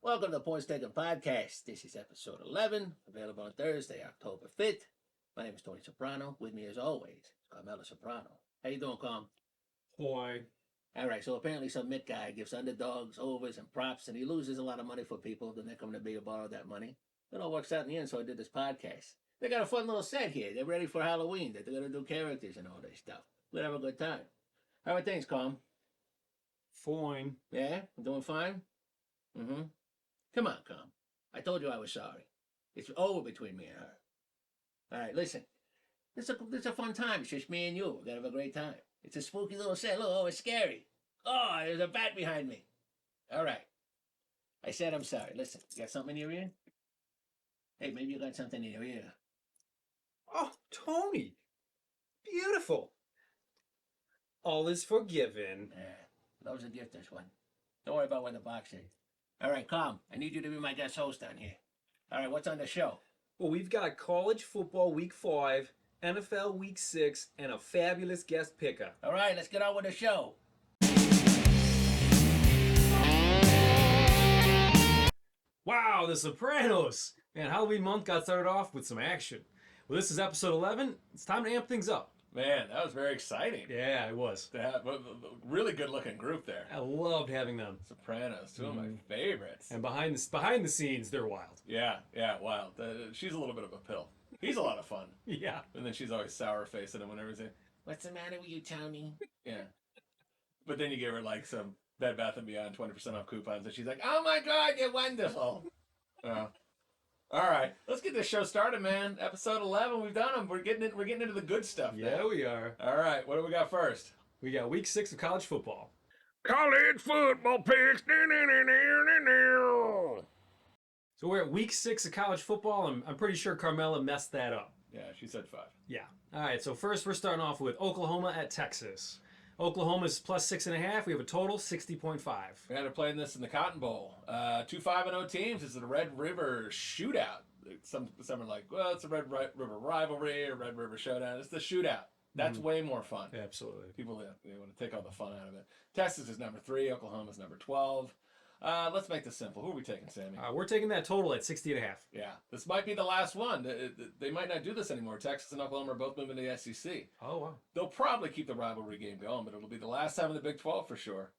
Welcome to the Points Taken Podcast. This is episode 11, available on Thursday, October 5th. My name is Tony Soprano. With me, as always, is Carmelo Soprano. How you doing, Carm? Why? All right, so apparently some Mitt guy gives underdogs, overs, and props, and he loses a lot of money for people. Then they come to me to borrow that money. It all works out in the end, so I did this podcast. They got a fun little set here. They're ready for Halloween. They're going to do characters and all this stuff. We'll have a good time. How are things, Carm? Fine. Yeah? I'm doing fine? Mm-hmm. Come on, Carm. I told you I was sorry. It's over between me and her. All right, listen. This is a fun time. It's just me and you. We're going to have a great time. It's a spooky little set. Look, oh, it's scary. Oh, there's a bat behind me. All right. I said I'm sorry. Listen, you got something in your ear? Hey, maybe you got something in your ear. Oh, Tony. Beautiful. All is forgiven. Yeah, love's a gift, this one. Don't worry about what the box is. All right, Carm, I need you to be my guest host on here. All right, what's on the show? Well, we've got college football week 5, NFL week 6, and a fabulous guest picker. All right, let's get on with the show. Wow, The Sopranos! Man, Halloween month got started off with some action. Well, this is episode 11. It's time to amp things up. Man, that was very exciting. Yeah, it was. To have a really good-looking group there. I loved having them. Sopranos, two of my favorites. And behind the scenes, they're wild. Yeah, wild. She's a little bit of a pill. He's a lot of fun. Yeah. And then she's always sour-facing him whenever he's in. What's the matter with you, Tony? Yeah. But then you give her like some Bed Bath & Beyond 20% off coupons, and she's like, "Oh my God, you're wonderful." All right, let's get this show started, man. Episode 11, we've done them. We're getting into the good stuff now. Yeah, we are. All right, what do we got first? We got week 6 of college football. College football picks. So we're at week 6 of college football, and I'm pretty sure Carmela messed that up. Yeah, she said 5. Yeah. All right, so first we're starting off with Oklahoma at Texas. Oklahoma's plus 6.5. We have a total 60.5. We had to play this in the Cotton Bowl. 2 5-0 teams. It's the Red River Shootout. Some are like, well, it's a Red River rivalry or Red River Showdown. It's the shootout. That's way more fun. Absolutely. People they want to take all the fun out of it. Texas is number 3. Oklahoma's number 12. Let's make this simple. Who are we taking, Sammy? We're taking that total at 60.5. Yeah, this might be the last one. They might not do this anymore. Texas and Oklahoma are both moving to the SEC. Oh, wow. They'll probably keep the rivalry game going, but it'll be the last time in the Big 12 for sure.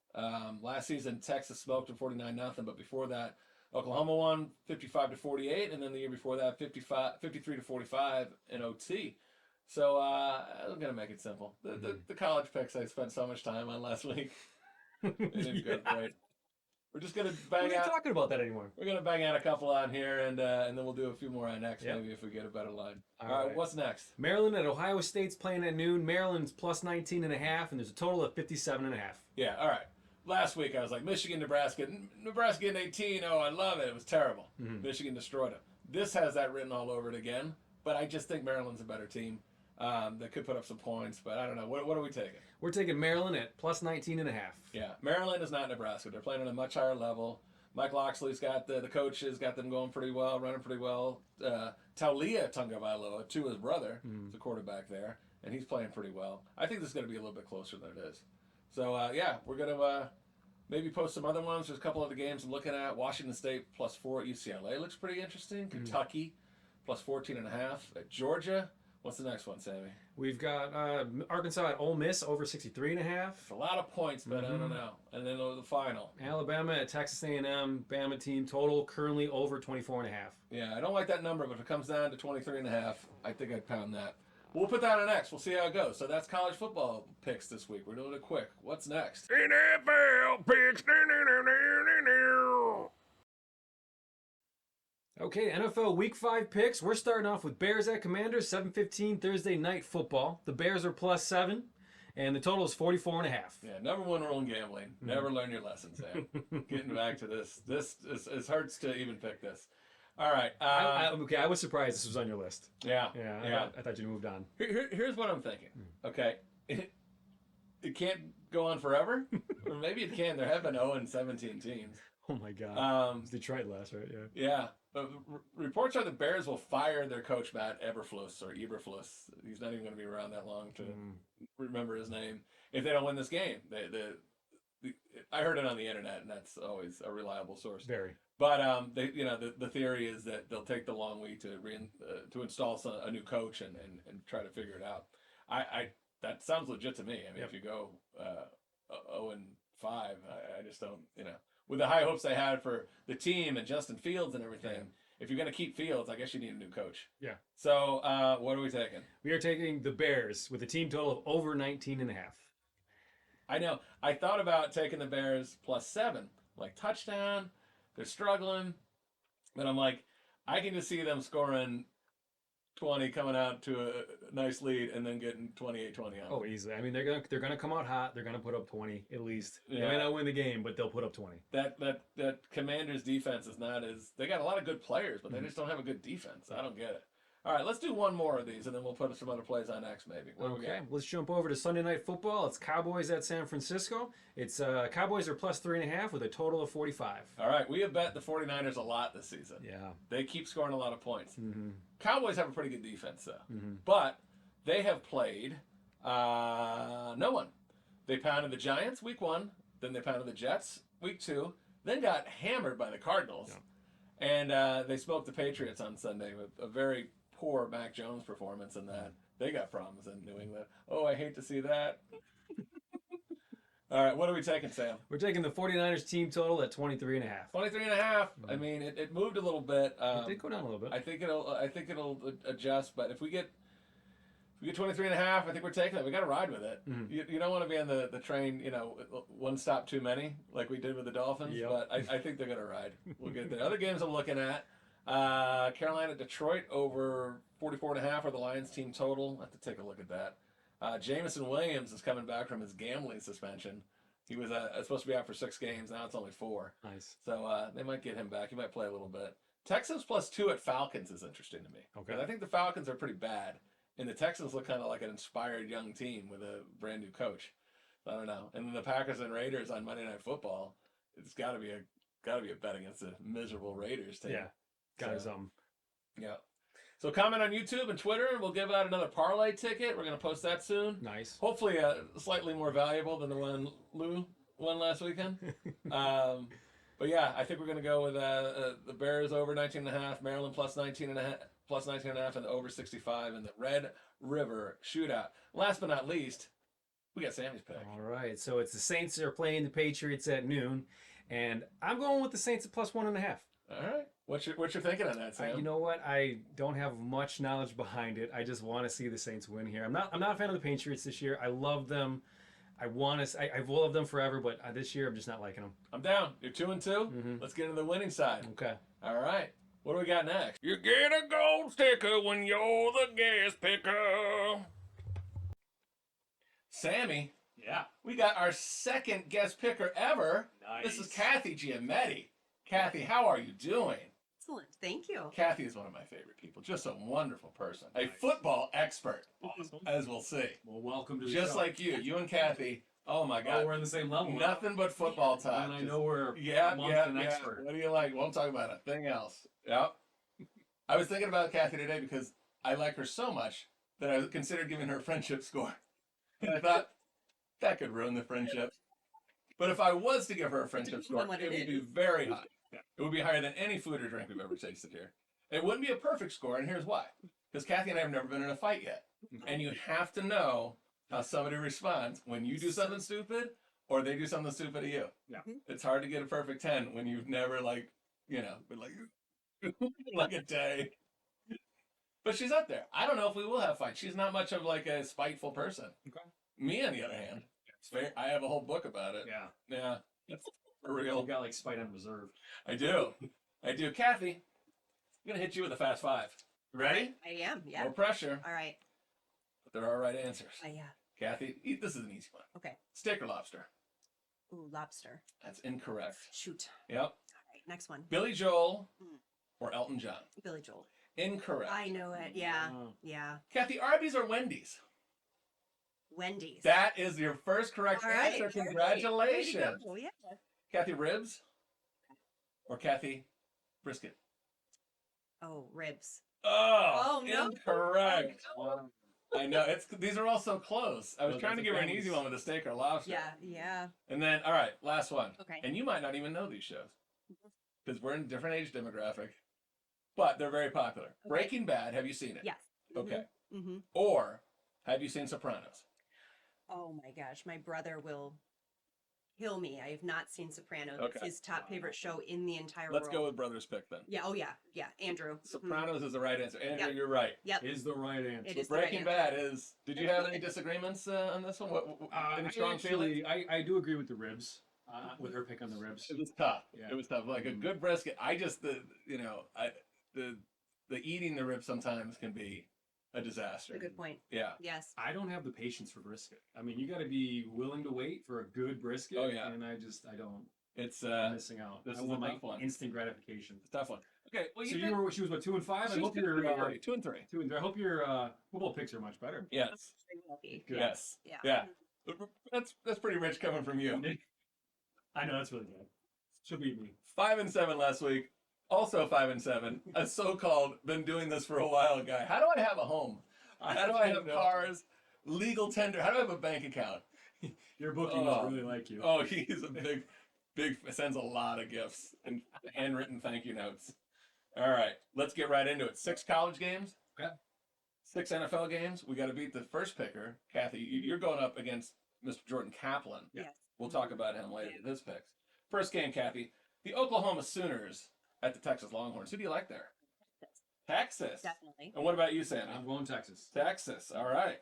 Last season, Texas smoked them 49-0, but before that, Oklahoma won 55-48, and then the year before that, 53-45 in OT. So I'm gonna make it simple. The college picks I spent so much time on last week. They didn't go great. We're just gonna bang We're out. not talking about that anymore. We're gonna bang out a couple on here, and then we'll do a few more on next, Yep. maybe if we get a better line. All All right, right. what's next? Maryland at Ohio State's playing at noon. Maryland's plus 19.5, and there's a total of 57.5. Yeah, all right. Last week I was like Michigan, Nebraska getting 18. Oh, I love it. It was terrible. Michigan destroyed them. This has that written all over it again, but I just think Maryland's a better team. That could put up some points, but I don't know. What are we taking? We're taking Maryland at plus 19.5. Yeah, Maryland is not Nebraska. They're playing at a much higher level. Mike Loxley's got the coaches, got them going pretty well, running pretty well. Taulia Tagovailoa, to his brother, is a quarterback there, and he's playing pretty well. I think this is going to be a little bit closer than it is. So, yeah, we're going to maybe post some other ones. There's a couple other games I'm looking at. Washington State plus 4 at UCLA looks pretty interesting. Kentucky plus 14.5 at Georgia. What's the next one, Sammy? We've got Arkansas at Ole Miss over 63.5. It's a lot of points, but I don't know. And then the final. Alabama at Texas A&M. Bama team total currently over 24.5. Yeah, I don't like that number, but if it comes down to 23.5, I think I'd pound that. We'll put that on next. We'll see how it goes. So that's college football picks this week. We're doing it quick. What's next? NFL picks. Okay, NFL Week 5 picks. We're starting off with Bears at Commanders, 7:15 Thursday night football. The Bears are plus 7, and the total is 44.5. Yeah, number one rule in gambling. Never learn your lessons, Sam. Getting back to this. It hurts to even pick this. All right. I was surprised this was on your list. Yeah. I thought you moved on. Here's what I'm thinking. Okay. It can't go on forever. Or maybe it can. There have been 0-17 teams. Oh, my God. It was Detroit last, right? Yeah. Yeah. Reports are the Bears will fire their coach, Matt Eberflus. He's not even going to be around that long to remember his name. If they don't win this game, the I heard it on the internet, and that's always a reliable source. Very. But the theory is that they'll take the long week to install a new coach and try to figure it out. That sounds legit to me. I mean, if you go 0-5, I just don't, with the high hopes they had for the team and Justin Fields and everything. If you're going to keep Fields, I guess you need a new coach. Yeah. So what are we taking? We are taking the Bears with a team total of over 19.5. I know. I thought about taking the Bears +7, like touchdown. They're struggling, but I'm like, I can just see them scoring 20, coming out to a nice lead, and then getting 28-20 on. Oh, easily. I mean, they're gonna come out hot. They're gonna put up 20 at least. Yeah. They may not win the game, but they'll put up 20. That Commanders defense is not as, they got a lot of good players, but they just don't have a good defense. I don't get it. All right, let's do one more of these, and then we'll put some other plays on next, maybe. What do we Okay, got? let's jump over to Sunday Night Football. It's Cowboys at San Francisco. It's Cowboys are +3.5 with a total of 45. All right, we have bet the 49ers a lot this season. Yeah. They keep scoring a lot of points. Mm-hmm. Cowboys have a pretty good defense, though. Mm-hmm. But they have played no one. They pounded the Giants week 1, then they pounded the Jets week 2, then got hammered by the Cardinals, and they smoked the Patriots on Sunday with a very poor Mac Jones performance in that. They got problems in New England. Oh, I hate to see that. All right, what are we taking, Sam? We're taking the 49ers team total at 23.5. 23.5. I mean, it moved a little bit. It did go down a little bit. I think it'll adjust, but if we get 23.5, I think we're taking it. We got to ride with it. Mm-hmm. You don't want to be on the train, one stop too many, like we did with the Dolphins. Yep. But I think they're gonna ride. We'll get there. Other games I'm looking at: Carolina, Detroit over 44.5, or the Lions team total. I have to take a look at that. Jameson Williams is coming back from his gambling suspension. He was supposed to be out for 6 games. Now it's only 4. Nice. So they might get him back. He might play a little bit. Texans +2 at Falcons is interesting to me. Okay. 'Cause I think the Falcons are pretty bad, and the Texans look kind of like an inspired young team with a brand new coach. I don't know. And then the Packers and Raiders on Monday Night Football. It's got to be a bet against a miserable Raiders team. Yeah. Got something. Yeah. So comment on YouTube and Twitter, and we'll give out another parlay ticket. We're going to post that soon. Nice. Hopefully slightly more valuable than the one Lou won last weekend. But yeah, I think we're going to go with the Bears over 19.5, Maryland +19.5, and the over 65 in the Red River Shootout. Last but not least, we got Sammy's pick. All right. So it's the Saints are playing the Patriots at noon, and I'm going with the Saints at +1.5. All right. What's your thinking on that, Sam? You know what? I don't have much knowledge behind it. I just want to see the Saints win here. I'm not a fan of the Patriots this year. I love them. I've loved them forever, but this year I'm just not liking them. I'm down. You're 2-2. Mm-hmm. Let's get into the winning side. Okay. All right. What do we got next? You get a gold sticker when you're the guest picker. Sammy. Yeah. We got our second guest picker ever. Nice. This is Kathy Giametti. Kathy, how are you doing? Excellent. Thank you. Kathy is one of my favorite people. Just a wonderful person. A football expert, Awesome. as we'll see. Well, welcome to the Just show. like you and Kathy. Oh my God. we're on the same level. Nothing but football time. And I know we're amongst an expert. What do you like? Won't talk about a thing else. Yep. I was thinking about Kathy today because I like her so much that I considered giving her a friendship score. And I thought, that could ruin the friendship. But if I was to give her a friendship score, it would be very high. It would be higher than any food or drink we've ever tasted here. It wouldn't be a perfect score, and here's why. Because Kathy and I have never been in a fight yet. And you have to know how somebody responds when you do something stupid or they do something stupid to you. Yeah. It's hard to get a perfect 10 when you've never, been like a day. But she's up there. I don't know if we will have fights. She's not much of like a spiteful person. Okay. Me, on the other hand, I have a whole book about it. Yeah. Yeah. It's for real. You got like spite on reserve. I do. Kathy, I'm going to hit you with a fast 5. Ready? I am. Yeah. No pressure, All right. but there are right answers. Yeah. Kathy, this is an easy one. Okay. Steak or lobster? Ooh, lobster. That's incorrect. Shoot. Yep. All right. Next one. Billy Joel Mm. or Elton John? Billy Joel. Incorrect. I know it. Yeah. Oh. Yeah. Kathy, Arby's or Wendy's? Wendy's. That is your first correct All right. answer. All right. Congratulations. Way to go. Yeah. Kathy, ribs or Kathy, brisket? Oh, ribs. Oh, Oh, no. incorrect. Oh, I know these are all so close. I was Well, trying to that's give her an what easy families- one with a steak or lobster. Yeah. And then, all right, last one. Okay. And you might not even know these shows because we're in a different age demographic, but they're very popular. Okay. Breaking Bad. Have you seen it? Yes. Okay. Mm-hmm. Or have you seen Sopranos? Oh my gosh, my brother will kill me. I have not seen Sopranos. Okay. It's his top favorite show in the entire Let's world. go with brother's pick then. Yeah. Oh yeah. Yeah. Andrew. Mhm. Sopranos is the right answer. Andrew, Yep. you're right. Yep. Is the right answer. It is the right Breaking answer. Bad is. Did you have any disagreements on this one? Any strong feelings? I do agree with the ribs. With her pick on the ribs. It was tough. Yeah. It was tough. Like a Mhm. good brisket. I just the eating the ribs sometimes can be a disaster. A good point. Yeah. Yes. I don't have the patience for brisket. I mean, you got to be willing to wait for a good brisket. Oh, yeah. And I don't. It's I'm missing out. this I is a want tough like one. instant gratification. a tough one. Okay. Well, So you she was what 2 and 5. I She's hope your 2 and 3. 2 and 3. I hope your football picks are much better. Yes. They will be. Good. Yes. Yeah. Yeah. That's pretty rich coming from you. I know that's really good. She'll beat me. 5 and 7 last week. Also 5 and 7. A so-called been doing this for a while guy. How do I have a home? How do I have cars? Legal tender. How do I have a bank account? Your bookies Oh. really like you. Oh, he's a big sends a lot of gifts and handwritten thank you notes. All right, let's get right into it. 6 college games. Okay. 6 NFL games. We got to beat the first picker, Kathy. You're going up against Mr. Jordan Kaplan. Yeah. Yes. We'll talk about him later with his picks. First game, Kathy. The Oklahoma Sooners at the Texas Longhorns. Who do you like there? Texas. Definitely. And what about you, Sammy? I'm going Texas. Texas. All right.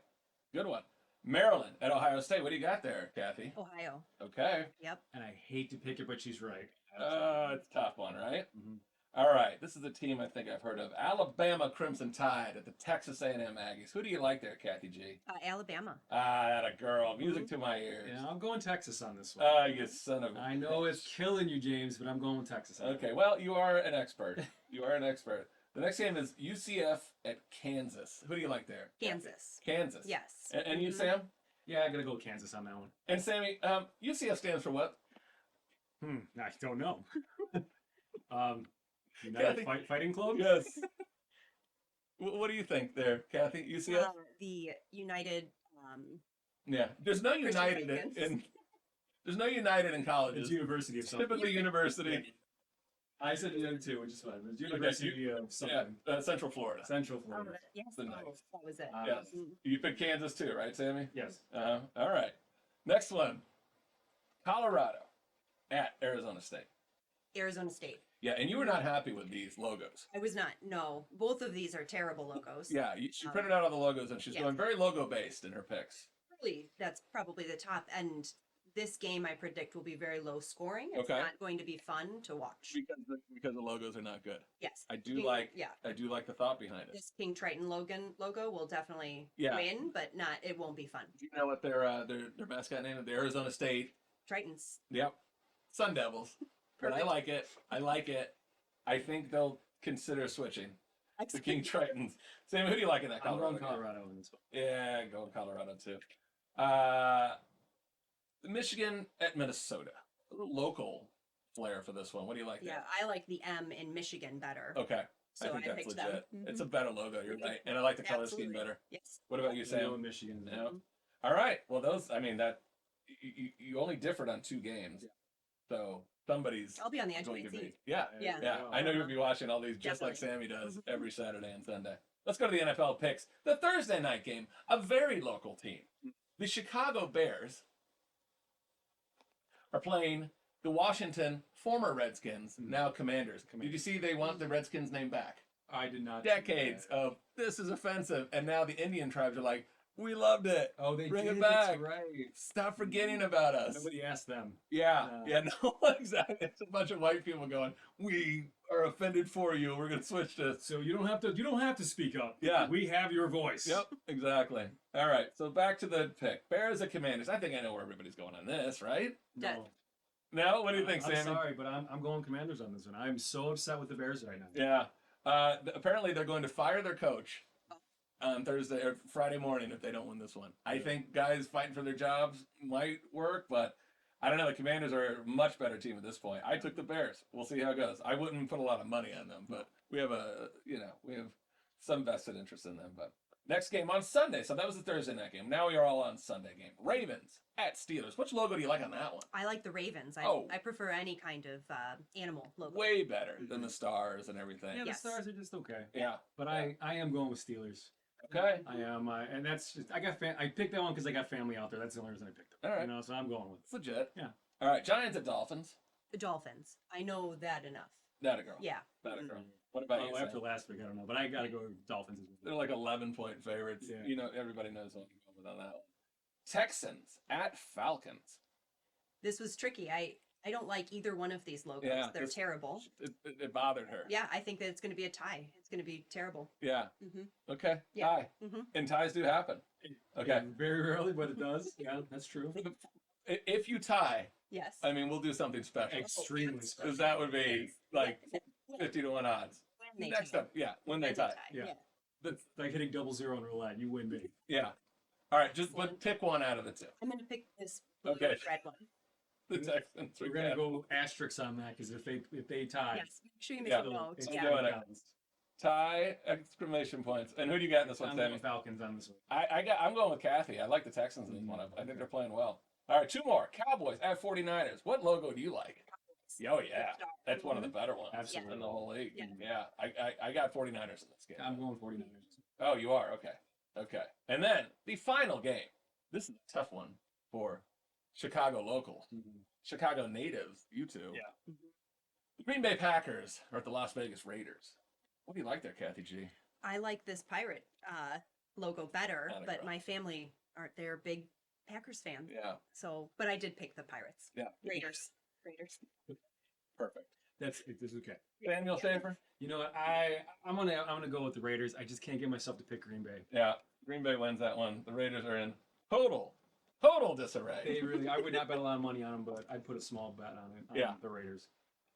Good one. Maryland at Ohio State. What do you got there, Kathy? Ohio. Okay. Yep. And I hate to pick it, but she's right. It's a tough one, right? Mhm. All right. This is a team I think I've heard of. Alabama Crimson Tide at the Texas A&M Aggies. Who do you like there, Kathy G? Alabama. That a girl. Music to my ears. Yeah, I'm going Texas on this one. You son of a... I know it's killing you, James, but I'm going with Texas. Okay, well, you are an expert. You are an expert. The next game is UCF at Kansas. Who do you like there? Kansas. Kansas. Yes. And you, Mhm. Sam? Yeah, I gotta go with Kansas on that one. And Sammy, UCF stands for what? I don't know. Kathy? United Fighting Club? Yes. What do you think there, Kathy? UCF? The United. Yeah. There's no Christian United Vikings. in there's no United in colleges. It's University of something. Typically university. I said United too, which is fine. It's University of something. Yeah, Central Florida. Central Oh, Florida. yes. The Oh, Knights. that was it. Yes. Mhm. You picked Kansas too, right, Sammy? Yes. All right. Next one. Colorado at Arizona State. Arizona State. Yeah, and you were not happy with these logos. I was not. No, both of these are terrible logos. Yeah, she printed out all the logos, and she's Yeah. going very logo based in her picks. Really, that's probably the top end. This game, I predict, will be very low scoring. It's Okay. not going to be fun to watch. Because the logos are not good. Yes. I do King- like Yeah. I do like the thought behind it. This King Triton logo will definitely Yeah. win, but not. It won't be fun. Do you know what their mascot name is? The Arizona State. Tritons. Yep. Sun Devils. But I Perfect. like it. I like it. I think they'll consider switching to King Tritons. Sam, who do you like in that I'm Colorado? going game? Colorado in this one. Yeah, going Colorado too. Michigan at Minnesota. A little local flair for this one. What do you like Yeah, there? I like the M in Michigan better. Okay. So I think that's picked legit. them. It's Mhm. a better logo, you're right. And I like the color scheme Absolutely. better. Yes. What about you, I'm going Sam? Michigan. Yeah. All right. Well, those, I mean, that you only differed on 2 games. Yeah. So somebody's I'll be on the edge of going my to be. seat. Yeah. Yeah. Yeah. I know you'll be watching all these just like Definitely. Sammy does Mhm. every Saturday and Sunday. Let's go to the NFL picks. The Thursday night game, a very local team. The Chicago Bears are playing the Washington former Redskins, now Commanders. Did you see they want the Redskins name back? I did not. Decades of this is offensive, and now the Indian tribes are like, we loved it. Oh, they Bring did. it back. That's right. Stop forgetting about us. Nobody asked them. Yeah, No. yeah, no, exactly. It's a bunch of white people going, we are offended for you. We're gonna switch to. So you don't have to speak up. Yeah. We have your voice. Yep, exactly. All right, so back to the pick. Bears at Commanders. I think I know where everybody's going on this, right? No. No, what do you think, I'm Sammy? sorry, but I'm going Commanders on this one. I'm so upset with the Bears right now. Yeah. Apparently, they're going to fire their coach on Thursday or Friday morning if they don't win this one. I think guys fighting for their jobs might work, but I don't know. The Commanders are a much better team at this point. I took the Bears. We'll see how it goes. I wouldn't put a lot of money on them, but we have we have some vested interest in them. But Next game on Sunday. So that was the Thursday night game. Now we are all on Sunday game. Ravens at Steelers. Which logo do you like on that one? I like the Ravens. Oh. I prefer any kind of animal logo. Way better than the stars and everything. Yeah, Yes. the Stars are just okay. Yeah. But I am going with Steelers. Okay. I am, and that's just, I picked that one because I got family out there. That's the only reason I picked it. All right. You know, so I'm going with it. It's legit. Yeah. All right. Giants at Dolphins. The Dolphins. I know that enough. That a girl. Yeah. That a girl. What about you? After Sam? last week, I don't know, but I got to go with Dolphins as well. They're like 11-point favorites. Yeah. You know, everybody knows what I'm going with on that one. Texans at Falcons. This was tricky. I don't like either one of these logos. Yeah, They're this- terrible. It bothered her. Yeah, I think that it's going to be a tie. It's going to be terrible. Yeah. Hmm Okay. Yeah. Tie. Mhm. And ties do happen. Okay. Yeah, very rarely, but it does. Yeah, that's true. If you tie, Yes. I mean, we'll do something special. Extremely special. Because that would be like 50 to 1 odds. When they Next tie. up, yeah, when they When tie. Yeah. The- Like hitting 0-0 in roulette, you win big. yeah. All right, but pick one out of the two. I'm going to pick this blue Okay. and red one. The Texans. We're gonna go asterisks on that because if they tie, Yes. Make sure you make Yeah. a note. it's I'm Yeah. doing it. Tie, exclamation points. And who do you got in this one, I'm going Sammy? with Falcons on this one. I'm going with Kathy. I like the Texans in this one. I think they're playing well. All right, two more. Cowboys at 49ers. What logo do you like? Oh, yeah. That's one of the better ones Absolutely. in the whole league. Yeah. I got 49ers in this game. I'm going 49ers. Oh, you are? Okay. Okay. And then the final game. This is a tough one for Chicago locals. Chicago natives, you two. Yeah. The Green Bay Packers are at the Las Vegas Raiders. What do you like there, Kathy G? I like this pirate logo better, Atta but girl. my family aren't. They're big Packers fan. Yeah. So, but I did pick the Pirates. Yeah. Raiders. Perfect. This is okay. Daniel Schaefer? You know what? I'm gonna go with the Raiders. I just can't get myself to pick Green Bay. Yeah. Green Bay wins that one. The Raiders are in total disarray. They really, I would not bet a lot of money on them, but I'd put a small bet on it. On Yeah. the Raiders.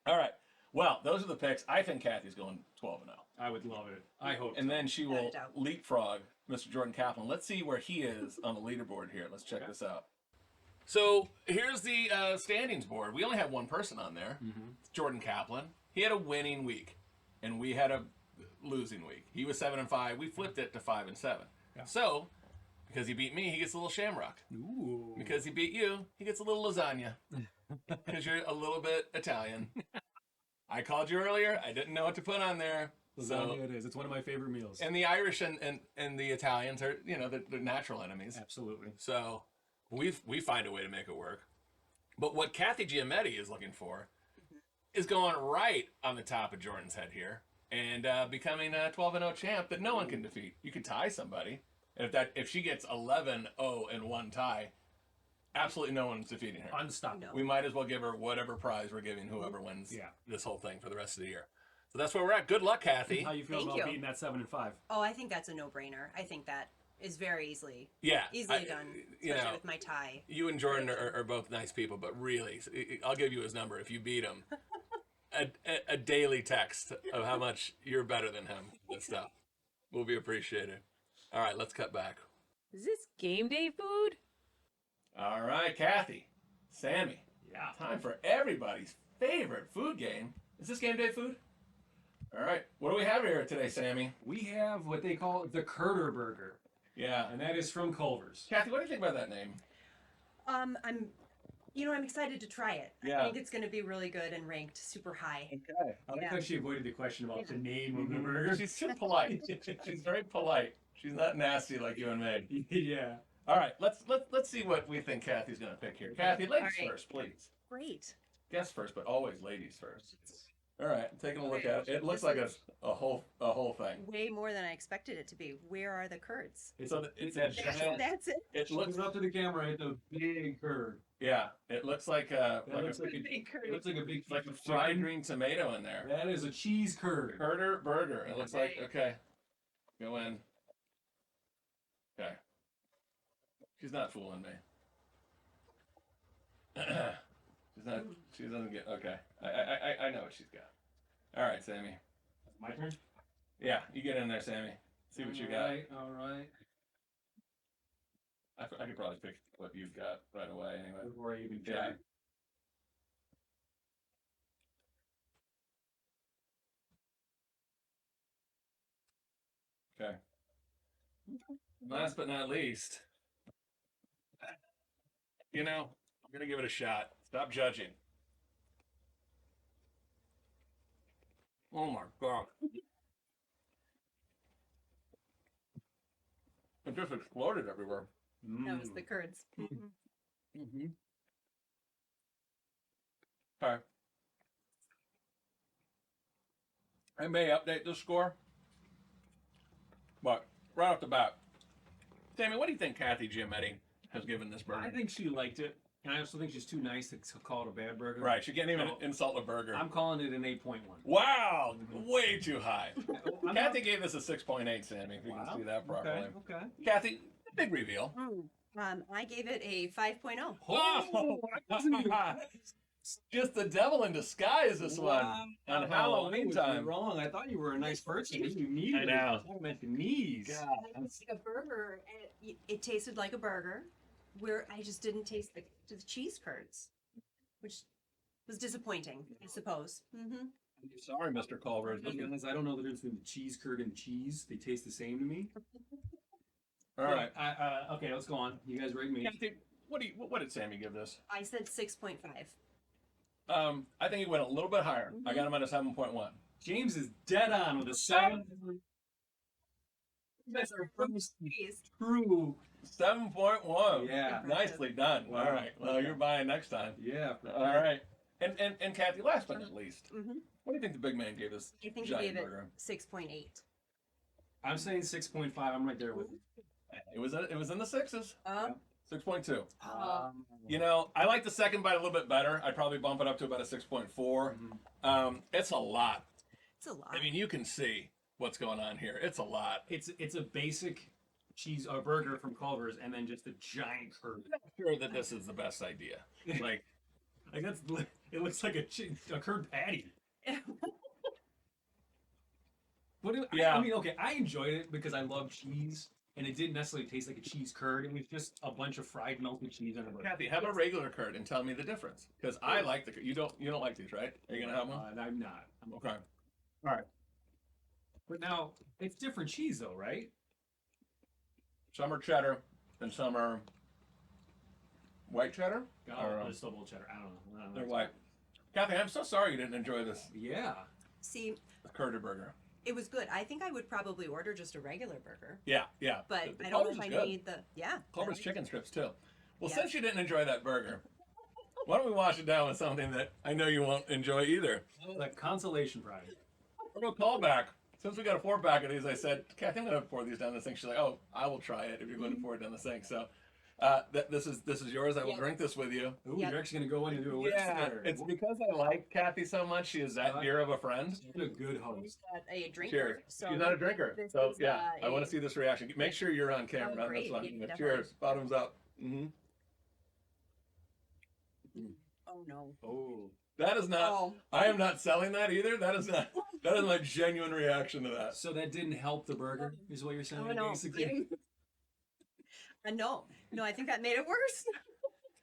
All right. Well, those are the picks. I think Kathy's going 12-0. I would love it. I hope. And so. then she Without a will doubt. leapfrog Mr. Jordan Kaplan. Let's see where he is on the leaderboard here. Let's check this out. So here's the standings board. We only have one person on there. It's Jordan Kaplan. He had a winning week, and we had a losing week. He was 7-5. We flipped it to 5-7. Yeah. So because he beat me, he gets a little shamrock. Ooh. Because he beat you, he gets a little lasagna. Because you're a little bit Italian. I called you earlier. I didn't know what to put on there. Lasagna it is. It's one of my favorite meals. And the Irish and the Italians are, they're natural enemies. Absolutely. So we find a way to make it work. But what Kathy Giametti is looking for is going right on the top of Jordan's head here and becoming a 12-0 champ that no one can defeat. You could tie somebody. And if she gets 11-0 and one tie, absolutely no one's defeating her. Unstoppable. We might as well give her whatever prize we're giving whoever wins Yeah. this whole thing for the rest of the year. So that's where we're at. Good luck, Kathy. How you feel Thank about you. beating that 7-5? Oh, I think that's a no-brainer. I think that is very easily Yeah. done, especially with my tie. You and Jordan are both nice people, but really, I'll give you his number if you beat him. A daily text of how much you're better than him and stuff will be appreciated. All right, let's cut back. Is this game day food? All right, Kathy, Sammy, Yeah. time for everybody's favorite food game. Is this game day food? All right, what do we have here today, Sammy? We have what they call the Curder Burger, Yeah. and that is from Culver's. Kathy, what do you think about that name? I'm excited to try it. Yeah. I think it's going to be really good and ranked super high. Okay. I like Yeah. how she avoided the question about the name of the burger. She's too polite. She's very polite. She's not nasty like you and me. Yeah. All right, let's see what we think Kathy's gonna pick here. Kathy, ladies All right. first, please. Great. Guess first, but always ladies first. All right, taking a look at it. It looks like a whole thing. Way more than I expected it to be. Where are the curds? It's that giant. That's it. It looks looks up to the camera. It's a big curd. yeah. It looks like That like looks a, like a, Big curd. it looks like a big like a fried green tomato in there. That is a cheese curd. Herder burger. It looks like okay. Go in. Okay. She's not fooling me. She's not. She doesn't get. Okay. I know what she's got. All right, Sammy. My turn. Yeah, you get in there, Sammy. See what you got. All right. I could probably pick what you've got right away anyway. Before I even try. Yeah. Okay. Last but not least, I'm gonna give it a shot. Stop judging. Oh my god. It just exploded everywhere. That was the curds. Mhm. Mm-hmm. Okay. I may update this score, but right off the bat, Sammy, what do you think Kathy Giametti has given this burger? I think she liked it, and I also think she's too nice to call it a bad burger. Right, she can't even So, insult a burger. I'm calling it an 8.1. Wow, way too high. I'm Kathy gave this a 6.8, Sammy, if you can see that properly. Okay. Kathy, big reveal. I gave it a 5.0. Oh, just the devil in disguise, this one. On Halloween time. Wrong. I thought you were a nice person. You needed I know. I meant the knees. It's like a burger, and it tasted like a burger, where I just didn't taste the cheese curds, which was disappointing, I suppose. Mm-hmm. Sorry, Mr. Culver. To be honest, I don't know the difference between the cheese curd and cheese. They taste the same to me. All right. Okay, let's go on. You guys rate me. Kathy, what did Sammy give this? I said 6.5. I think he went a little bit higher. I got him at a 7.1. James is dead on with a 7. That's our first true. 7.1. Yeah. Nicely done. Wow. All right. Well, you're buying next time. Yeah. All right. And Kathy, last but not least, Mm-hmm. what do you think the big man gave us? I think he Giant gave it burger. 6.8. I'm saying 6.5. I'm right there with you. It was in the sixes. 6.2. Oh. I like the second bite a little bit better. I'd probably bump it up to about a 6.4. It's a lot. It's a lot. I mean, you can see what's going on here. It's a lot. It's a basic cheese burger from Culver's, and then just a giant curd. I'm not sure that this is the best idea. Like, that's it looks like a curd patty. Yeah. I mean, okay, I enjoyed it because I love cheese, and it didn't necessarily taste like a cheese curd. It was just a bunch of fried melted cheese on a burger. Kathy, have a regular curd and tell me the difference. Because I like the curd. You don't like these, right? Are you gonna have one? I'm not. Okay. All right. But now it's different cheese, though, right? Some are cheddar and some are white cheddar. There's double cheddar. I don't know. They're white. Kathy, I'm so sorry you didn't enjoy this Yeah. See, curd burger. it was good. I think I would probably order just a regular burger. Yeah. But The I don't know Culver's if I is good. need the. Yeah. Culver's chicken strips too. Well, Yeah. since you didn't enjoy that burger, why don't we wash it down with something that I know you won't enjoy either? Like consolation prize. We're gonna call back. Since we got a 4-pack of these, I said, Kathy, I'm gonna pour these down the sink. She's like, oh, I will try it if you're going to pour it down the sink. So, this is yours. I will Yeah. drink this with you. Ooh, Yep. you're actually gonna go in and do a whip Yeah, there. it's because I like Kathy so much. She is that dear of a friend. You're a good host. Got a drinker. Cheers. So She's not a drinker, this so is, yeah, I want a- to see this reaction. Make sure you're on camera. Oh, great. That's Yeah, fine. definitely. Cheers. Bottoms up. Oh no. Oh. That is not. Oh. I am not selling that either. That is not. That is my genuine reaction to that. So that didn't help the burger, is what you're saying? Oh no. Basically. No. I think that made it worse.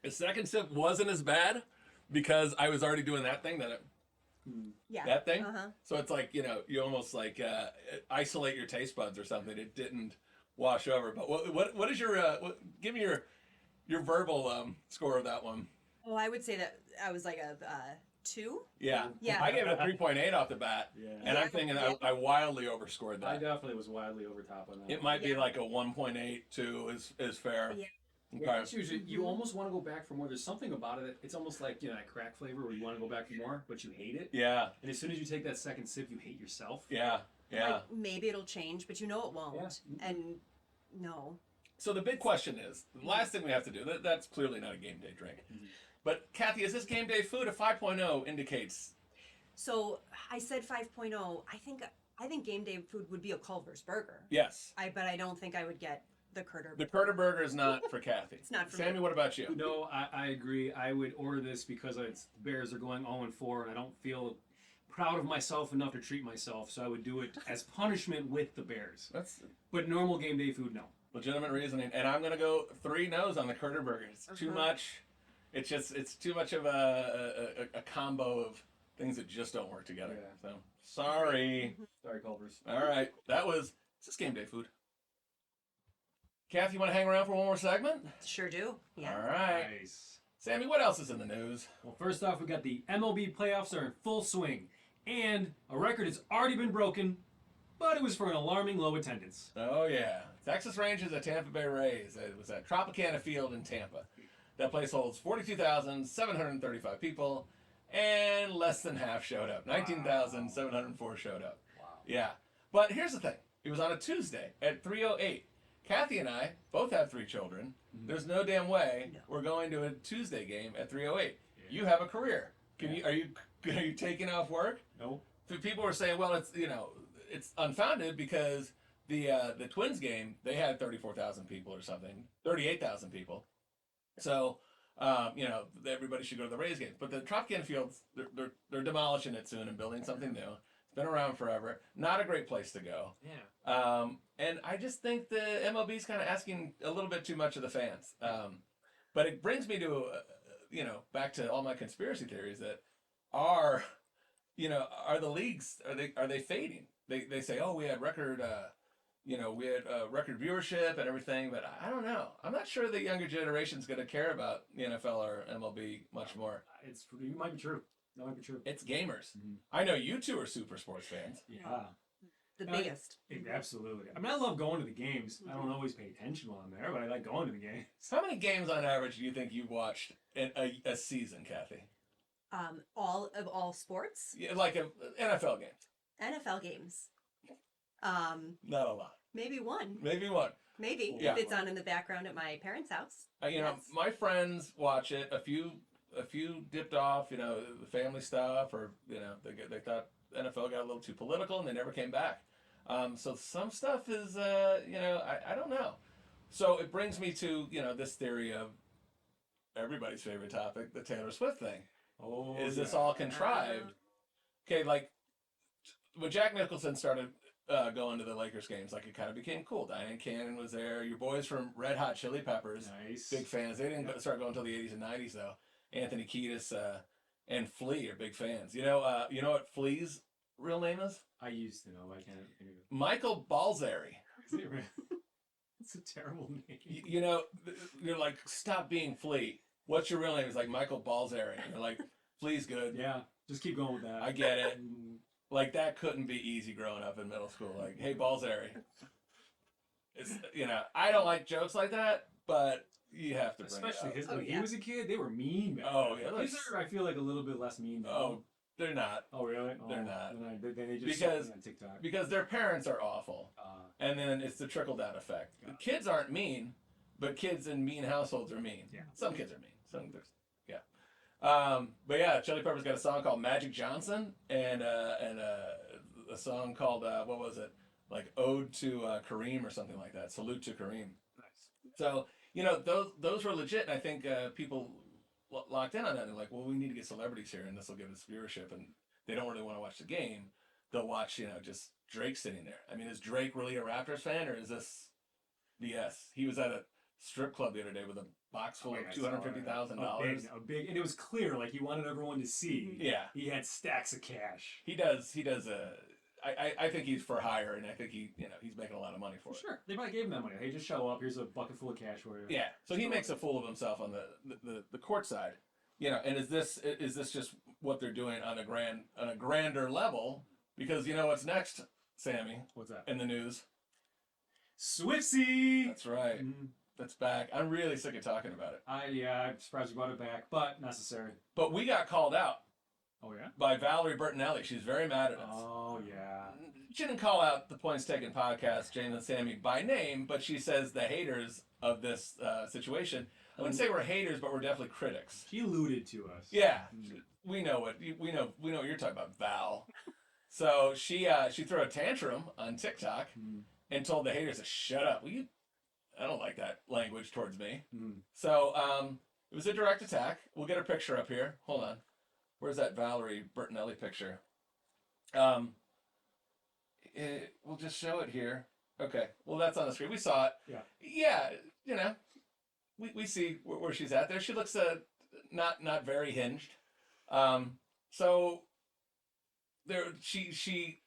The second sip wasn't as bad because I was already doing that thing Yeah. that thing. Uh-huh. So it's like you almost like isolate your taste buds or something. It didn't wash over. But what is your give me your verbal score of that one? Oh, I would say that I was like a 2. Yeah. Yeah. I gave it a 3.8 off the bat. Yeah. And I'm thinking I wildly overscored I that. definitely was wildly over top on that. It might be Yeah. like a 1.8, 2 is fair. Yeah. Okay. It's usually, you almost want to go back for more. There's something about it. It's almost like that crack flavor where you want to go back for more, but you hate it. Yeah. And as soon as you take that second sip, you hate yourself. Yeah. Yeah. Like, maybe it'll change, but it won't. Yeah. And no. So the big question is, the last thing we have to do, that's clearly not a game day drink. But Kathy, is this game day food? A 5.0 indicates. So I said 5.0. I think game day food would be a Culver's burger. Yes. But I don't think I would get the Curter. The Curter burger is not for Kathy. It's not for Sammy, me. what about you? No, I agree. I would order this because the Bears are going 0-4, and I don't feel proud of myself enough to treat myself, so I would do it as punishment with the Bears. That's But normal game day food, no. legitimate reasoning. And I'm going to go 3 no's on the Curter burger. It's too much. It's too much of a combo of things that just don't work together. Yeah. So, sorry. Sorry, Culvers. All right. That was, is this game day food? Kathy, you want to hang around for one more segment? Sure do. Yeah. All right. Nice. Sammy, what else is in the news? Well, first off, we got the MLB playoffs are in full swing, and a record has already been broken, but it was for an alarming low attendance. Oh, yeah. Texas Rangers at Tampa Bay Rays. It was at Tropicana Field in Tampa. That place holds 42,735 people, and less than half showed up. 19,704 showed up. Wow. Yeah. But here's the thing. It was on a Tuesday at 3:08. Kathy and I both have 3 children. There's no damn way we're going to a Tuesday game at 3:08. Yeah. You have a career. Are you taking off work? Nope. People were saying, well, it's unfounded because the Twins game, they had 34,000 people or something, 38,000 people. So everybody should go to the Rays games. But the Tropicana Fields, they're demolishing it soon and building something new. It's been around forever. Not a great place to go. Yeah. And I just think the MLB's kind of asking a little bit too much of the fans. But it brings me to, back to all my conspiracy theories that are the leagues, are they fading? They say, oh, we had record, record viewership and everything, but I don't know. I'm not sure the younger generation's going to care about the NFL or MLB much more. It might be true. That might be true. It's gamers. I know you two are super sports fans. Yeah. The biggest. Absolutely. I mean, I love going to the games. I don't always pay attention while I'm there, but I like going to the games. How many games on average do you think you've watched in a season, Kathy? All sports. Yeah, like NFL games. NFL games. Not a lot. Maybe one. Maybe one. Maybe Yeah. if it's on in the background at my parents' house. Yes. My friends watch it. A few dipped off. The family stuff, or they thought NFL got a little too political and they never came back. So some stuff is I don't know. So it brings me to this theory of everybody's favorite topic, the Taylor Swift thing. Oh, Is this all contrived? Okay, like when Jack Nicholson started going to the Lakers games, like it kind of became cool. Diane Cannon was there. Your boys from Red Hot Chili Peppers, Nice. big fans. They didn't start going until the 80s and 90s though. Anthony Kiedis and Flea are big fans. You know what Flea's real name is? I used to know, but I can't think of it. Michael Balzeri. Is it really? It's a terrible name. You're like, stop being Flea. What's your real name? It's like Michael Balzeri. And you're like, Flea's good. Yeah, just keep going with that. I get it. Like that couldn't be easy growing up in middle school. Like, hey, Balzeri. It's I don't like jokes like that, but you have to bring Especially it up. when he was a kid, they were mean. Back Oh, then. yeah, These are, I feel like, a little bit less mean now. Oh, they're not. Oh, really? They're not. Then they just Because- on TikTok. Because their parents are awful. And then it's the trickle down effect. Got it. Kids aren't mean, but kids in mean households are mean. Yeah. Some kids are mean. But yeah, Chili Peppers got a song called Magic Johnson and a song called what was it? Like Ode to Kareem or something like that. Salute to Kareem. Nice. So those were legit, and I think people locked in on that. They're like, well, we need to get celebrities here, and this will give us viewership. And they don't really want to watch the game. They'll watch just Drake sitting there. I mean, is Drake really a Raptors fan, or is this BS? He was at a strip club the other day with a box full of $250,000. A big, and it was clear, like he wanted everyone to see. Yeah, He had stacks of cash. he does. I think he's for hire, and I think he's making a lot of money for it. Sure, they probably gave him that money. Hey, just show up. Here's a bucket full of cash for you. Yeah, so he makes a fool of himself on the court side, And is this just what they're doing on a grander level? Because what's next, Sammy? What's that? In the news. Swiftsy. That's right. That's back. I'm really sick of talking about it. I'm surprised you brought it back, but necessary. But we got called out Oh yeah. by Valerie Bertinelli. She's very mad at us. Oh yeah. She didn't call out the Points Taken podcast, James and Sammy, by name, but she says the haters of this situation. I wouldn't say we're haters, but we're definitely critics. She alluded to us. Yeah, we know what you're talking about, Val. So she threw a tantrum on TikTok and told the haters to shut up. I don't like that language towards me. So it was a direct attack. We'll get her picture up here. Hold on. Where's that Valerie Bertinelli picture? We'll just show it here. Okay. Well, that's on the screen. We saw it. Yeah. Yeah. We see where she's at there. She looks not very hinged. So there she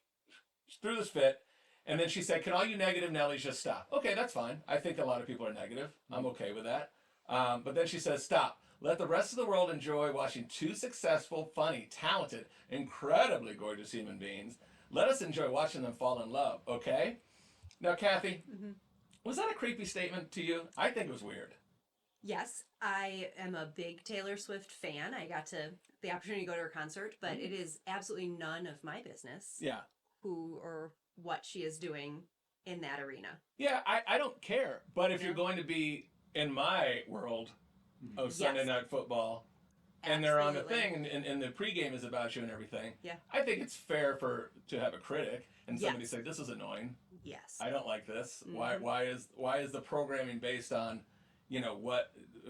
threw this fit, And then she said, "Can all you negative Nellies just stop?" Okay, that's fine. I think a lot of people are negative. I'm okay with that. But then she says, "Stop. Let the rest of the world enjoy watching two successful, funny, talented, incredibly gorgeous human beings. Let us enjoy watching them fall in love, okay?" Now, Kathy, was that a creepy statement to you? I think it was weird. Yes, I am a big Taylor Swift fan. I got the opportunity to go to her concert, but it is absolutely none of my business Yeah. who or what she is doing in that arena. Yeah, I don't care. But if you're No. going to be in my world of Sunday Yes. Night Football, and they're on the Absolutely. thing, and the pregame is about you and everything, Yeah. I think it's fair to have a critic and somebody Yes. say, "This is annoying. Yes. I don't like this. Mhm. Why is the programming based on,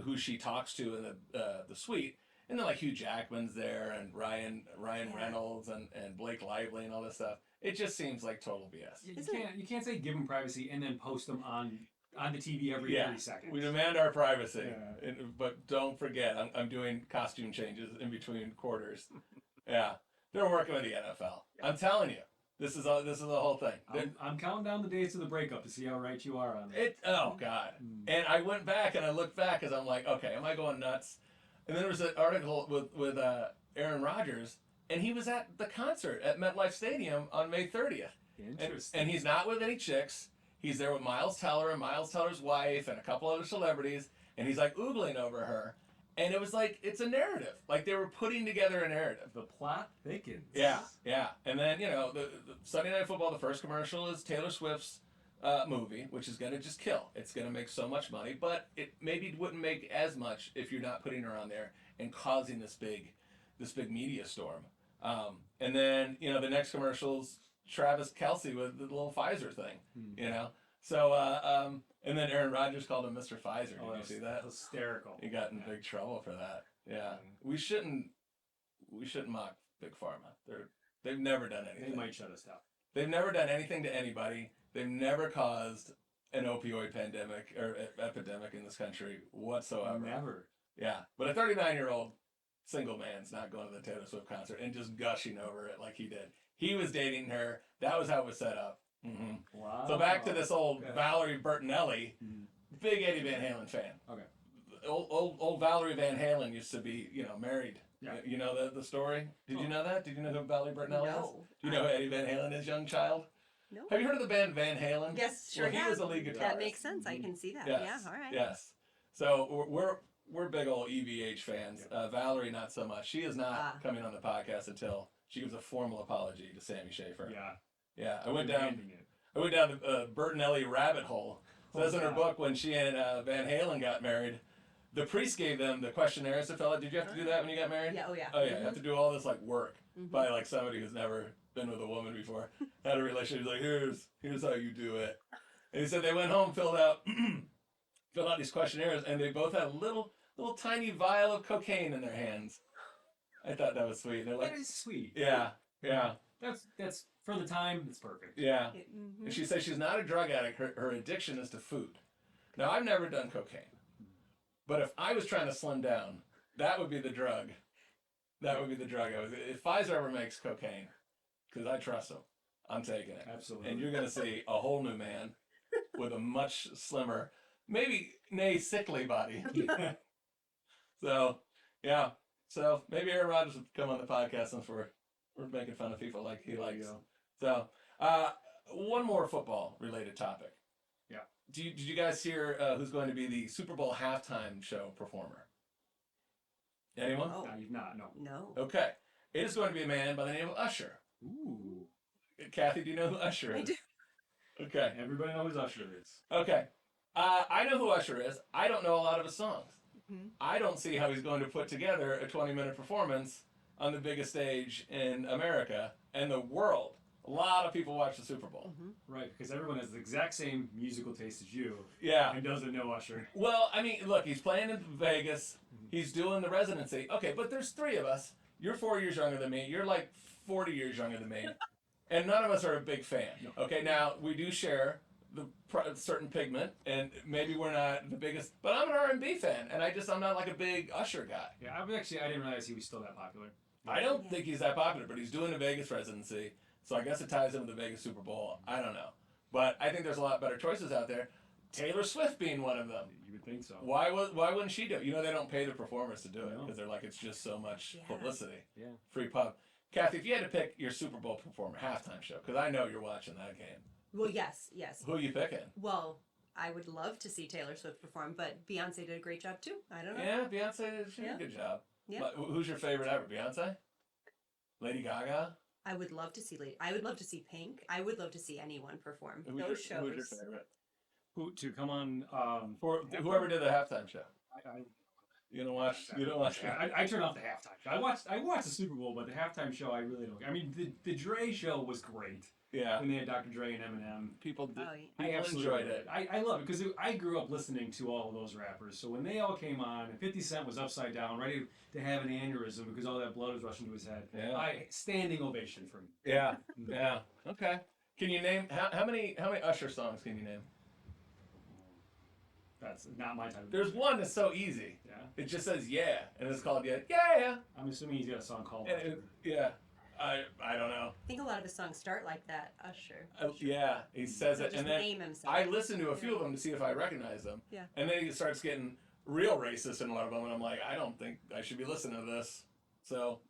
who she talks to in the suite?" And then like Hugh Jackman's there and Ryan Yeah. Reynolds and Blake Lively and all this stuff. It just seems like total BS. You can't say give them privacy and then post them on the TV every 3 seconds. We demand our privacy, Yeah. but don't forget, I'm doing costume changes in between quarters. Yeah, they're working with the NFL. I'm telling you, this is the whole thing. I'm counting down the days to the breakup to see how right you are on it. Oh God! And I went back and I looked back because I'm like, okay, am I going nuts? And then there was an article with Aaron Rodgers, and he was at the concert at MetLife Stadium on May 30th. Interesting. And he's not with any chicks. He's there with Miles Teller and Miles Teller's wife and a couple other celebrities, and he's like oogling over her. And it was like, it's a narrative. Like they were putting together a narrative. The plot thickens. Yeah. And then, the Sunday Night Football, the first commercial is Taylor Swift's movie, which is going to just kill. It's going to make so much money, but it maybe wouldn't make as much if you're not putting her on there and causing this big media storm. And then, the next commercial's Travis Kelce with the little Pfizer thing, So, and then Aaron Rodgers called him Mr. Pfizer. Did you see that? Hysterical. He got in big trouble for that. Yeah. We shouldn't mock Big Pharma. They've never done anything. They might shut us down. They've never done anything to anybody. They've never caused an opioid pandemic or epidemic in this country whatsoever. Never. Yeah. But a 39-year-old single man's not going to the Taylor Swift concert and just gushing over it like he did. He was dating her. That was how it was set up. Mm-hmm. Wow. So back to this old Okay. Valerie Bertinelli, big Eddie Van Halen fan. Okay. Old Valerie Van Halen used to be, married. Yeah. You know the story? Did you know that? Did you know who Valerie Bertinelli is? No. Do you know who Eddie Van Halen is, young child? No. Have you heard of the band Van Halen? Yes, sure Well, he have. was a lead guitarist. That makes sense. I can see that. Yes. Yeah, all right. Yes. So we're big old EVH fans. Valerie, not so much. She is not coming on the podcast until she gives a formal apology to Sammy Schaefer. Yeah. Yeah. I went down Demanding it. the Bertinelli rabbit hole. It says in her book when she and Van Halen got married, the priest gave them the questionnaires to fill out. Did you have to do that when you got married? Yeah, oh yeah. Oh yeah, you have to do all this like work by like somebody who's never been with a woman before, had a relationship. He's like, here's how you do it. And he said they went home, filled out these questionnaires, and they both had a little tiny vial of cocaine in their hands. I thought that was sweet. They're like, That is sweet. yeah. That's for the time. It's perfect. Yeah. Mm-hmm. And she says she's not a drug addict. Her addiction is to food. Now, I've never done cocaine. But if I was trying to slim down, that would be the drug. That would be the drug. If Pfizer ever makes cocaine, because I trust them, I'm taking it. Absolutely. And you're going to see a whole new man with a much slimmer, maybe sickly body. So, yeah. So maybe Aaron Rodgers would come on the podcast since we're making fun of people like he There you likes. go. So, one more football related topic. Yeah. Did you guys hear who's going to be the Super Bowl halftime show performer? Anyone? Oh. No, you've not. No. No. Okay. It is going to be a man by the name of Usher. Ooh. Kathy, do you know who Usher is? I do. Okay. Everybody knows who Usher is. Okay. I know who Usher is. I don't know a lot of his songs. Mhm. I don't see how he's going to put together a 20-minute performance on the biggest stage in America and the world. A lot of people watch the Super Bowl. Right, because everyone has the exact same musical taste as you Yeah. and doesn't know Usher. Well, I mean, look, he's playing in Vegas. He's doing the residency. Okay, but there's three of us. You're 4 years younger than me. You're like 40 years younger than me. And none of us are a big fan. Okay, now we do share the certain pigment, and maybe we're not the biggest, but I'm an R&B fan, and I'm not like a big Usher guy. Yeah, I didn't realize he was still that popular. I don't think he's that popular, but he's doing the Vegas residency, so I guess it ties in with the Vegas Super Bowl. I don't know. But I think there's a lot better choices out there. Taylor Swift being one of them. You would think so. Why wouldn't she do it? You know they don't pay the performers to do it No. because they're like it's just so much Yeah. publicity. Yeah. Free pub. Kathy, if you had to pick your Super Bowl performer halftime show, because I know you're watching that game, Well, yes. who are you picking? Well, I would love to see Taylor Swift perform, but Beyonce did a great job too. I don't know. Yeah, Beyonce, she did a good job. Yeah. But who's your favorite ever? Beyonce? Lady Gaga? I would love to see I would love to see Pink. I would love to see anyone perform those shows. Who's your favorite? Who to come on? For whoever did the halftime show. I You don't watch. You don't watch. I turned off the halftime show. I watched the Super Bowl, but the halftime show I really don't. I mean, the Dre show was great Yeah. when they had Dr. Dre and Eminem. People did. Oh, yeah. I People absolutely enjoyed it. I love it because I grew up listening to all of those rappers. So when they all came on, and 50 Cent was upside down, ready to have an aneurysm because all that blood was rushing to his head. Yeah. Standing ovation for me. Yeah. Yeah. Okay. Can you name how many Usher songs can you name? That's not my type of There's music. one that's so easy. Yeah. It just says yeah, and it's called yeah, yeah. I'm assuming he's got a song called. And yeah. I don't know. I think a lot of his songs start like that. Usher. Yeah, he says it, Just and then name himself. I listened to a few of them to see if I recognize them. Yeah. And then he starts getting real racist in a lot of them, and I'm like, I don't think I should be listening to this. So,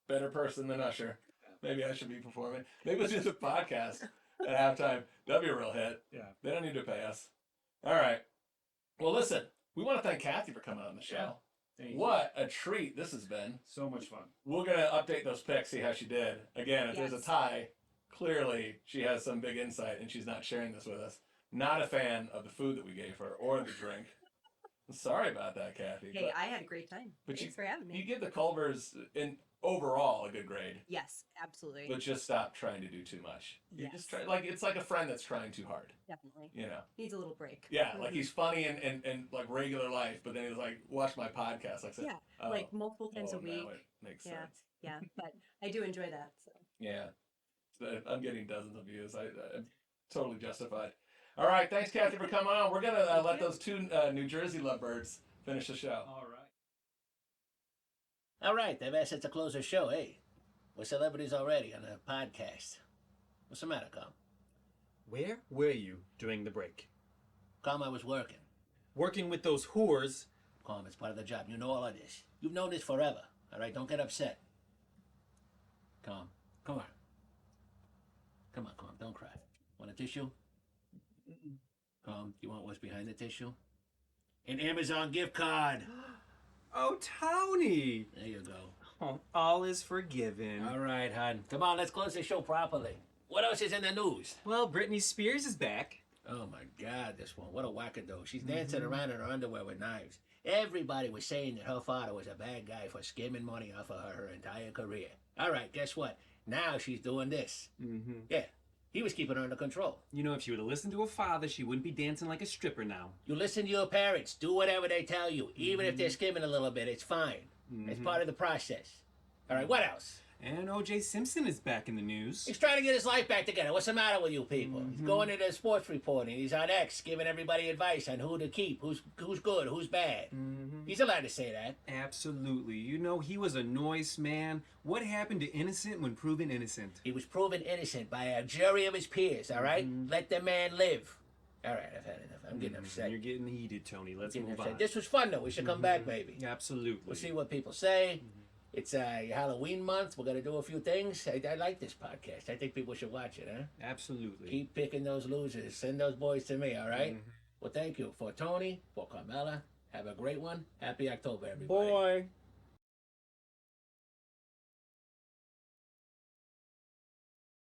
better person than Usher. Maybe I should be performing. Maybe it's just a podcast at halftime. That'd be a real hit. Yeah. They don't need to pay us. All right. Well, listen, we want to thank Kathy for coming on the show. Yeah. Thank you. What a treat this has been. So much fun. We're going to update those picks, see how she did. Again, if there's a Yes. tie, clearly she has some big insight and she's not sharing this with us. Not a fan of the food that we gave her or the drink. I'm sorry about that, Kathy. Hey, I had a great time. But Thanks for having me. You give the Culvers in overall a good grade, Yes, absolutely. but just stop trying to do too much. You Yes. just try, like it's like a friend that's trying too hard. Definitely. You know. Needs a little break. Yeah, like Mhm. he's funny in like regular life, but then he's like, watch my podcast. Like, I said, Yeah, oh, like multiple times a now week. it makes Yeah. sense. Yeah, but I do enjoy that. So. Yeah. So I'm getting dozens of views. I'm totally justified. All right. Thanks, Kathy, for coming on. We're going to let those two New Jersey lovebirds finish the show. All right. All right, they've asked us to close the show. Hey, we're celebrities already on a podcast. What's the matter, Com? Where were you during the break? Com, I was working. Working with those whores. Com, it's part of the job. You know all of this. You've known this forever. All right, don't get upset. Com, come on. Come on, Com, don't cry. Want a tissue? Com, you want what's behind the tissue? An Amazon gift card. Oh, Tony! There you go. Oh, all is forgiven. All right, hon. Come on, let's close the show properly. What else is in the news? Well, Britney Spears is back. Oh my God, this one. What a wackadoo. She's dancing around in her underwear with knives. Everybody was saying that her father was a bad guy for skimming money off of her entire career. All right, guess what? Now she's doing this. Mm-hmm. Yeah, he was keeping her under control. You know, if she would have listened to her father, she wouldn't be dancing like a stripper now. You listen to your parents. Do whatever they tell you. Even if they're skimming a little bit, it's fine. It's part of the process. All right, what else? And O.J. Simpson is back in the news. He's trying to get his life back together. What's the matter with you people? He's going into sports reporting. He's on X, giving everybody advice on who to keep, who's good, who's bad. He's allowed to say that. Absolutely. You know, he was a nice man. What happened to innocent when proven innocent? He was proven innocent by a jury of his peers, all right? Let the man live. All right, I've had enough. I'm getting upset. You're getting heated, Tony. Let's Getting move upset. on. This was fun, though. We should come back, maybe. Absolutely. We'll see what people say. It's Halloween month. We're going to do a few things. I like this podcast. I think people should watch it, huh? Absolutely. Keep picking those losers. Send those boys to me, all right? Well, thank you. For Tony, for Carmela, have a great one. Happy October, everybody. Boy.